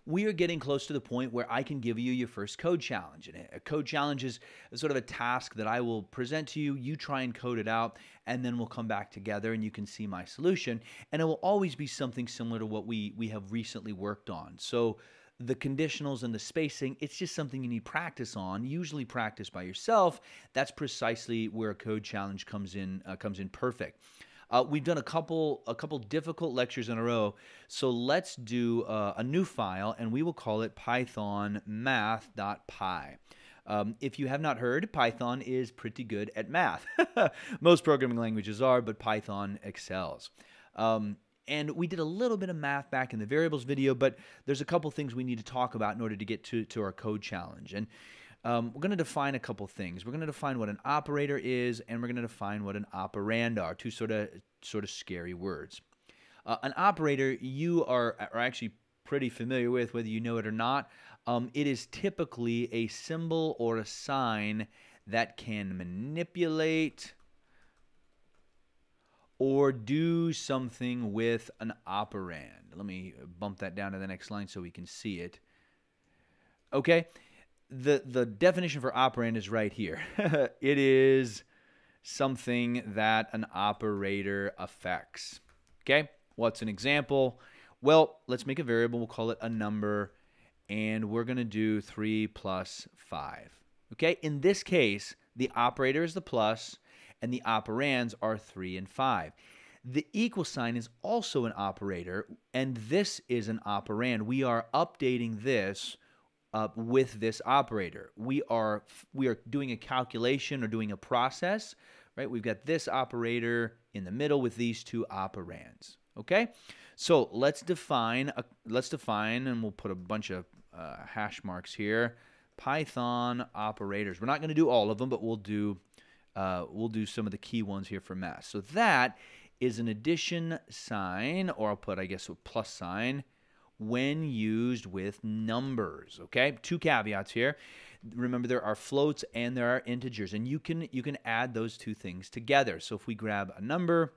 we are getting close to the point where I can give you your first code challenge. And a code challenge is sort of a task that I will present to you. You try and code it out, and then we'll come back together and you can see my solution. And it will always be something similar to what we have recently worked on. So the conditionals and the spacing, it's just something you need practice on, usually practice by yourself. That's precisely where a code challenge comes in perfect. We've done a couple difficult lectures in a row, so let's do a new file, and we will call it Python math.py. If you have not heard, Python is pretty good at math. Most programming languages are, but Python excels. And we did a little bit of math back in the variables video, but there's a couple things we need to talk about in order to get to our code challenge. And we're going to define a couple things. We're going to define what an operator is, and we're going to define what an operand are, two sort of scary words. An operator, you are actually pretty familiar with, whether you know it or not. It is typically a symbol or a sign that can manipulate or do something with an operand. Let me bump that down to the next line so we can see it. Okay. The definition for operand is right here. It is something that an operator affects. Okay, what's an example? Well, let's make a variable. We'll call it a number, and we're going to do 3 plus 5. Okay, in this case, the operator is the plus, and the operands are 3 and 5. The equal sign is also an operator, and this is an operand. We are updating this with this operator. We are doing a calculation or doing a process, right? We've got this operator in the middle with these two operands. Okay, so let's define, and we'll put a bunch of hash marks here. Python operators. We're not going to do all of them, but we'll do some of the key ones here for math. So that is an addition sign, or I'll put, I guess, a plus sign, when used with numbers. Okay, two caveats here. Remember, there are floats and there are integers, and you can add those two things together. So if we grab a number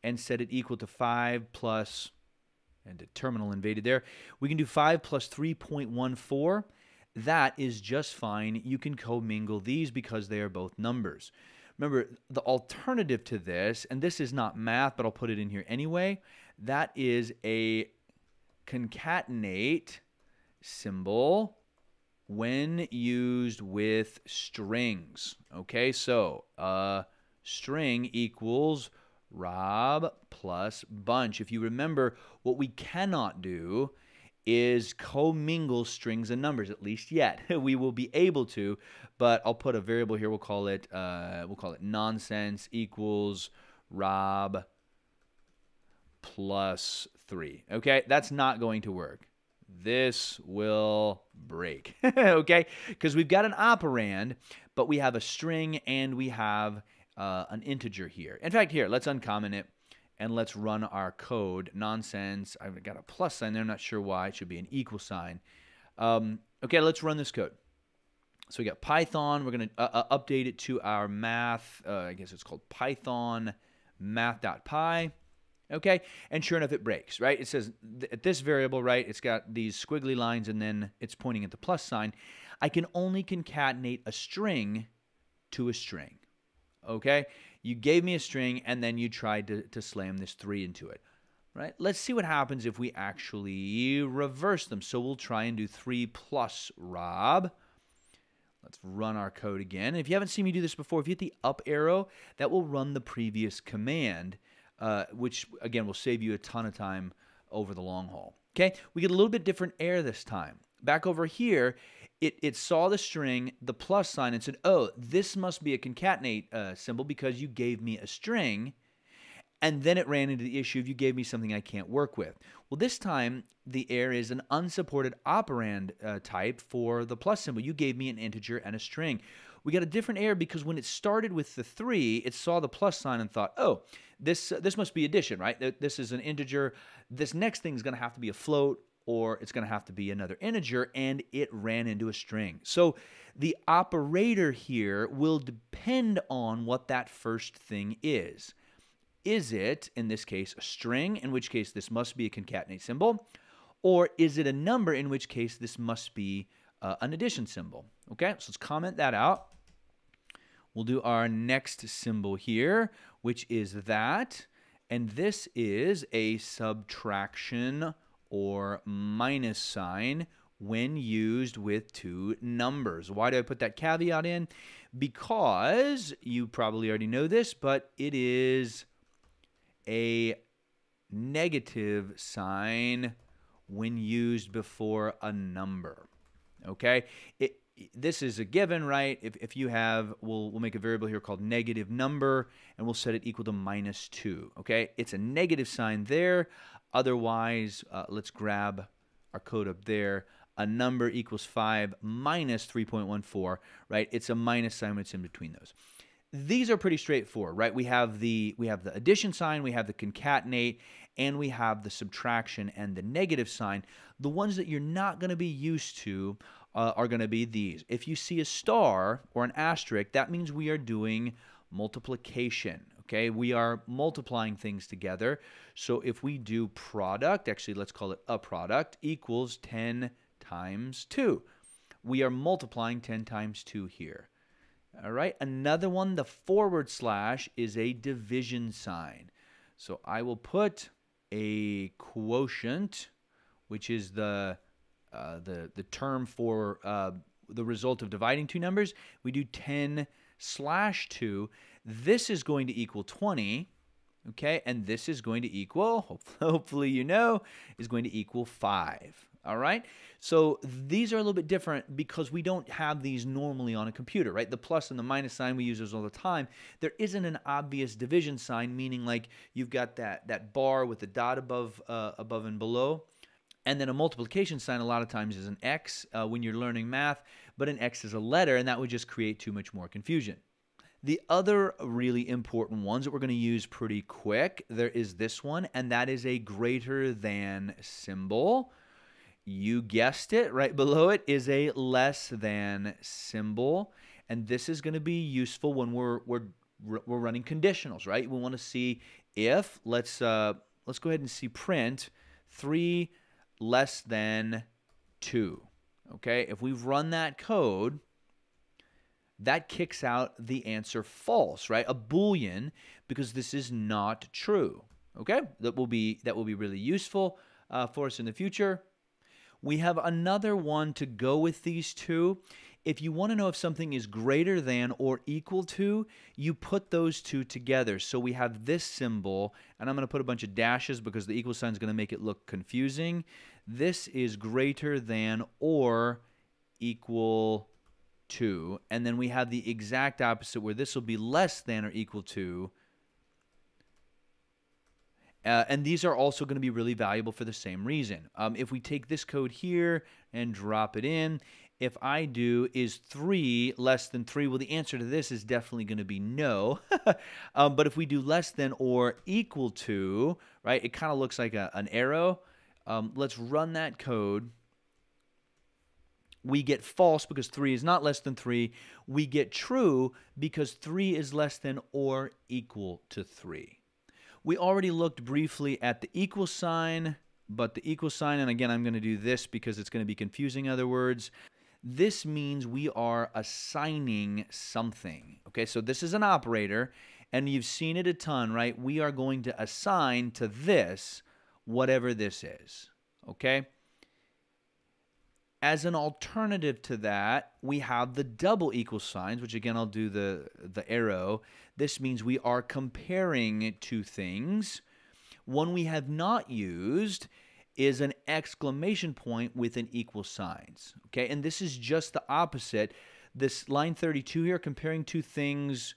and set it equal to 5 plus, and the terminal invaded there, we can do 5 plus 3.14. That is just fine. You can commingle these because they are both numbers. Remember, the alternative to this, and this is not math, but I'll put it in here anyway, that is a concatenate symbol when used with strings. Okay, so string equals Rob plus bunch. If you remember, what we cannot do is commingle strings and numbers, at least yet. We will be able to, but I'll put a variable here. We'll call it nonsense equals Rob plus 3. Okay, that's not going to work. This will break. Okay, because we've got an operand, but we have a string and we have an integer here. In fact, here, let's uncomment it and let's run our code. Nonsense. I've got a plus sign there. I'm not sure why. It should be an equal sign. Okay, let's run this code. So we got Python. We're going to update it to our math. I guess it's called Python math.py. Okay, and sure enough, it breaks, right? It says at this variable, right, it's got these squiggly lines and then it's pointing at the plus sign. I can only concatenate a string to a string, okay? You gave me a string and then you tried to slam this 3 into it, right? Let's see what happens if we actually reverse them. So we'll try and do 3 plus Rob. Let's run our code again. And if you haven't seen me do this before, if you hit the up arrow, that will run the previous command. Which, again, will save you a ton of time over the long haul. Okay, we get a little bit different error this time. Back over here, it saw the string, the plus sign, and said, oh, this must be a concatenate symbol because you gave me a string, and then it ran into the issue of you gave me something I can't work with. Well, this time, the error is an unsupported operand type for the plus symbol. You gave me an integer and a string. We got a different error because when it started with the 3, it saw the plus sign and thought, oh, this must be addition, right? This is an integer. This next thing is going to have to be a float, or it's going to have to be another integer, and it ran into a string. So the operator here will depend on what that first thing is. Is it, in this case, a string, in which case this must be a concatenate symbol, Or is it a number, in which case this must be an addition symbol? Okay, so let's comment that out. We'll do our next symbol here, which is that. And this is a subtraction or minus sign when used with two numbers. Why do I put that caveat in? Because you probably already know this, but it is a negative sign when used before a number. Okay? This is a given, right? If you have, we'll make a variable here called negative number, and we'll set it equal to -2. Okay? It's a negative sign there. Otherwise, let's grab our code up there. A number equals 5 minus 3.14, right? It's a minus sign when it's in between those. These are pretty straightforward, right? We have the addition sign, we have the concatenate, and we have the subtraction and the negative sign. The ones that you're not going to be used to are going to be these. If you see a star or an asterisk, that means we are doing multiplication. Okay, we are multiplying things together. So if we do product, actually let's call it a product, equals 10 times 2. We are multiplying 10 times 2 here. All right, another one, the forward slash, is a division sign. So I will put a quotient, which is the term for the result of dividing two numbers. We do 10/2. This is going to equal 20, okay? And this is going to equal, hopefully you know, is going to equal 5. All right? So these are a little bit different because we don't have these normally on a computer, right? The plus and the minus sign, we use those all the time. There isn't an obvious division sign, meaning like you've got that bar with the dot above and below. And then a multiplication sign a lot of times is an X when you're learning math, but an X is a letter, and that would just create too much more confusion. The other really important ones that we're going to use pretty quick, there is this one, and that is a greater than symbol. You guessed it, right below it is a less than symbol, and this is going to be useful when we're running conditionals, right? We want to see if, let's go ahead and see print 3 less than 2. Okay, if we run that code, that kicks out the answer false, right? A Boolean, because this is not true. Okay, that will be really useful for us in the future. We have another one to go with these two. If you want to know if something is greater than or equal to, you put those two together. So we have this symbol, and I'm going to put a bunch of dashes because the equal sign is going to make it look confusing. This is greater than or equal to, and then we have the exact opposite where this will be less than or equal to. And these are also going to be really valuable for the same reason. If we take this code here and drop it in, if I do is 3 less than 3, well, the answer to this is definitely going to be no. But if we do less than or equal to, right, it kind of looks like an arrow. Let's run that code. We get false because 3 is not less than 3. We get true because 3 is less than or equal to 3. We already looked briefly at the equal sign, but the equal sign, and again, I'm going to do this because it's going to be confusing other words. This means we are assigning something. Okay, so this is an operator, and you've seen it a ton, right? We are going to assign to this whatever this is. Okay? As an alternative to that, we have the double equal signs, which again, I'll do the arrow. This means we are comparing two things. One we have not used is an exclamation point with an equal signs. Okay, and this is just the opposite. This line 32 here, comparing two things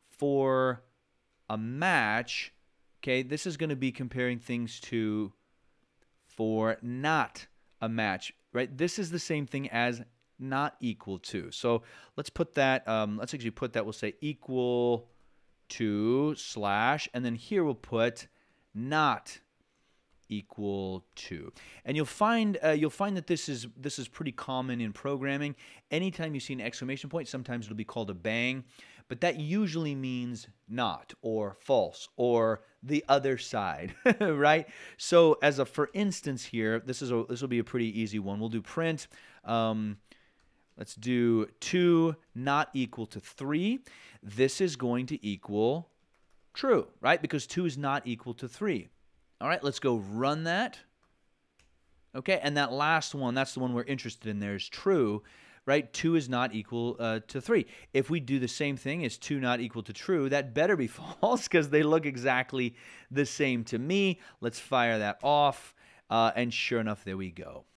for a match. Okay, this is going to be comparing things to for not a match. Right, this is the same thing as not equal to. So let's put that, let's actually put that, we'll say equal to slash, and then here we'll put not equal to. And you'll find that this is pretty common in programming. Anytime you see an exclamation point, sometimes it'll be called a bang, but that usually means not or false or the other side, right? So as a for instance here, this will be a pretty easy one. We'll do print. Let's do 2 not equal to 3. This is going to equal true, right? Because 2 is not equal to 3. All right, let's go run that. Okay, and that last one, that's the one we're interested in there, is true, right? 2 is not equal to 3. If we do the same thing as 2 not equal to true, that better be false because they look exactly the same to me. Let's fire that off, and sure enough, there we go.